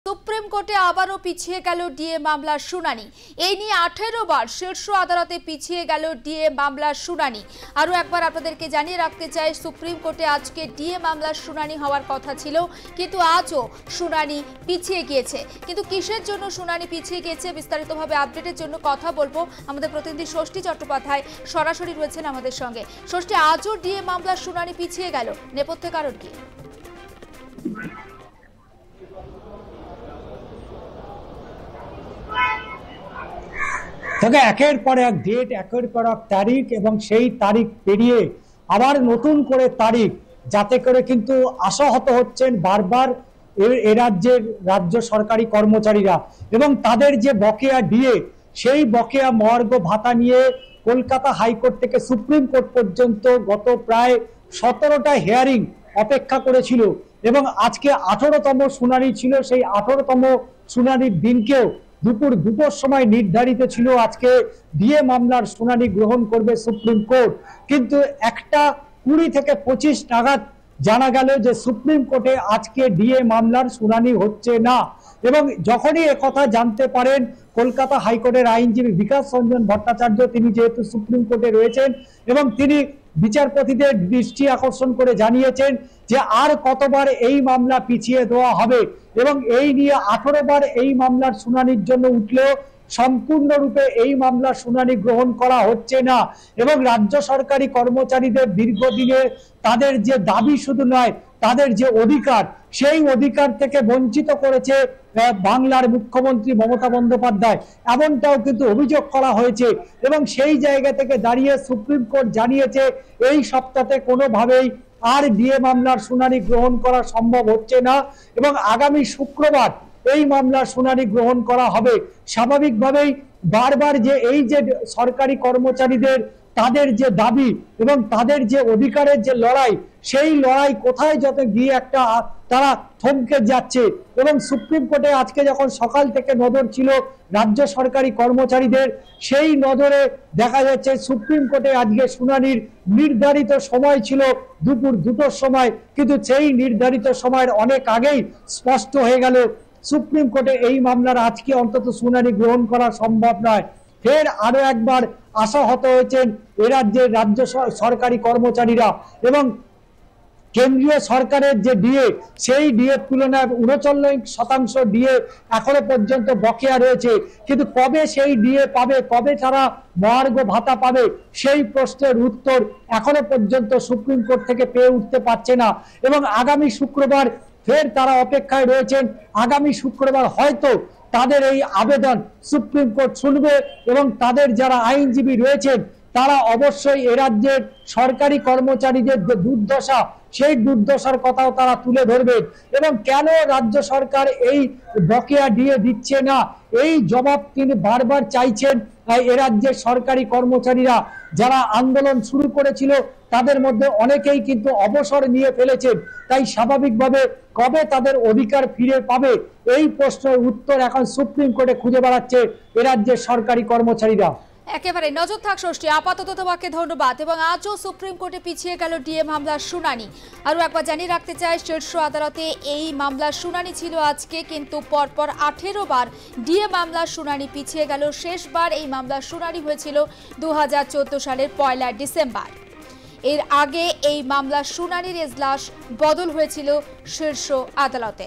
Supreme কোর্টে আবারও পিছিয়ে গেল ডিএ মামলার শুনানি। এই নিয়ে 18 বার শীর্ষ আদালতে পিছিয়ে গেল ডিএ মামলার শুনানি। আরও একবার আপনাদেরকে জানিয়ে রাখতে চাই, সুপ্রিম কোর্টে আজকে ডিএ মামলার শুনানি হওয়ার কথা ছিল, কিন্তু আজও শুনানি পিছিয়ে গিয়েছে। কিন্তু কিসের জন্য শুনানি পিছিয়ে গিয়েছে, বিস্তারিতভাবে আপডেটের জন্য কথা বলবো। আমাদের প্রতিনিধি ষষ্ঠী চট্টোপাধ্যায় সরাসরি রয়েছেন আমাদের সঙ্গে। ষষ্ঠী, আজও ডিএ মামলার শুনানি পিছিয়ে গেল, নেপথ্যে কারণ কি? একের পর এক ডেট, একের পর এক তারিখ, এবং সেই তারিখ পেরিয়ে আবার নতুন করে তারিখ, যাতে করে কিন্তু আশাহত হচ্ছেন বারবার এ রাজ্যের রাজ্য সরকারি কর্মচারীরা এবং তাদের যে বকেয়া ডিএ, সেই বকেয়া মহার্ঘ ভাতা নিয়ে কলকাতা হাইকোর্ট থেকে সুপ্রিম কোর্ট পর্যন্ত গত প্রায় 17টা হিয়ারিং অপেক্ষা করেছিল এবং আজকে 18তম শুনানি ছিল। সেই 18তম শুনানির দিনকেও দুপুর 2টোর সময় নির্ধারিত ছিল আজকে ডিএ মামলার শুনানি গ্রহণ করবে সুপ্রিম কোর্ট। কিন্তু 1:20 থেকে 25 নাগাদ জানা গেল যে সুপ্রিম কোর্টে আজকে ডিএ মামলার শুনানি হচ্ছে না। এবং যখনই একথা জানতে পারেন কলকাতা হাইকোর্টের আইনজীবী বিকাশ রঞ্জন ভট্টাচার্য, তিনি যেহেতু সুপ্রিম কোর্টে রয়েছেন এবং তিনি বিচারপতিদের দৃষ্টি আকর্ষণ করে জানিয়েছেন যে আর কতবার এই মামলা পিছিয়ে দেওয়া হবে, এবং এই নিয়ে 18 বার এই মামলার শুনানির জন্য উঠলেও সম্পূর্ণরূপে এই মামলার শুনানি গ্রহণ করা হচ্ছে না। এবং রাজ্য সরকারি কর্মচারীদের দীর্ঘদিনের তাদের যে দাবি শুধু নয়, তাদের যে অধিকার, সেই অধিকার থেকে বঞ্চিত করেছে বাংলার মুখ্যমন্ত্রী মমতা বন্দ্যোপাধ্যায়, এমনটাও কিন্তু অভিযোগ করা হয়েছে। এবং সেই জায়গা থেকে দাঁড়িয়ে সুপ্রিম কোর্ট জানিয়েছে এই সপ্তাহে কোনোভাবেই আর ডিএ মামলার শুনানি গ্রহণ করা সম্ভব হচ্ছে না এবং আগামী শুক্রবার এই মামলার শুনানি গ্রহণ করা হবে। স্বাভাবিকভাবেই বারবার যে এই যে সরকারি কর্মচারীদের তাদের যে দাবি এবং তাদের যে অধিকারের যে লড়াই, সেই লড়াই কোথায় যত গিয়ে একটা তারা থমকে যাচ্ছে। এবং সুপ্রিম কোর্টে আজকে যখন সকাল থেকে নজর ছিল রাজ্য সরকারি কর্মচারীদের, সেই নজরে দেখা যাচ্ছে সুপ্রিম কোর্টে আজকে শুনানির নির্ধারিত সময় ছিল দুপুর 2টোর সময়, কিন্তু সেই নির্ধারিত সময়ের অনেক আগেই স্পষ্ট হয়ে গেল সুপ্রিম কোর্টে এই মামলার আজকে অন্তত শুনানি গ্রহণ করা সম্ভব নয়। ফের আরো একবার আশাহত হয়েছেন এ রাজ্যের রাজ্য সরকারি কর্মচারীরা এবং কেন্দ্রীয় সরকারের যে ডিএ, সেই ডিএর তুলনায় 39% ডিএ এখনো পর্যন্ত বকেয়া রয়েছে। কিন্তু কবে সেই ডিএ পাবে, কবে তারা মহার্ঘ ভাতা পাবে, সেই প্রশ্নের উত্তর এখনো পর্যন্ত সুপ্রিম কোর্ট থেকে পেয়ে উঠতে পারছে না। এবং আগামী শুক্রবার ফের তারা অপেক্ষায় রয়েছেন। আগামী শুক্রবার হয়তো তাদের এই আবেদন সুপ্রিম কোর্ট শুনবে এবং তাদের যারা আইনজীবী রয়েছেন তারা অবশ্যই এ রাজ্যের সরকারি কর্মচারীদের যে দুর্দশা, সেই দুর্দশার কথাও তারা তুলে ধরবেন এবং কেন রাজ্য সরকার এই বকেয়া ডিএ দিচ্ছে না, এই জবাব তিনি বারবার চাইছেন। এ রাজ্যের সরকারি কর্মচারীরা যারা আন্দোলন শুরু করেছিল তাদের মধ্যে অনেকেই কিন্তু অবসর নিয়ে ফেলেছেন, তাই স্বাভাবিকভাবে কবে তাদের অধিকার ফিরে পাবে, এই প্রশ্নের উত্তর এখন সুপ্রিম কোর্টে খুঁজে বেড়াচ্ছে এ রাজ্যের সরকারি কর্মচারীরা। একেবারে নজর থাক ষষ্ঠী, আপাতত তোমাকে ধন্যবাদ। এবং আজও সুপ্রিম কোর্টে পিছিয়ে গেল ডিএ মামলার শুনানি। আরও একবার জানিয়ে রাখতে চাই, শীর্ষ আদালতে এই মামলার শুনানি ছিল আজকে, কিন্তু পরপর 18 বার ডিএ মামলার শুনানি পিছিয়ে গেল। শেষবার এই মামলার শুনানি হয়েছিল 2014 সালের 1 ডিসেম্বর। এর আগে এই মামলার শুনানির এজলাস বদল হয়েছিল শীর্ষ আদালতে।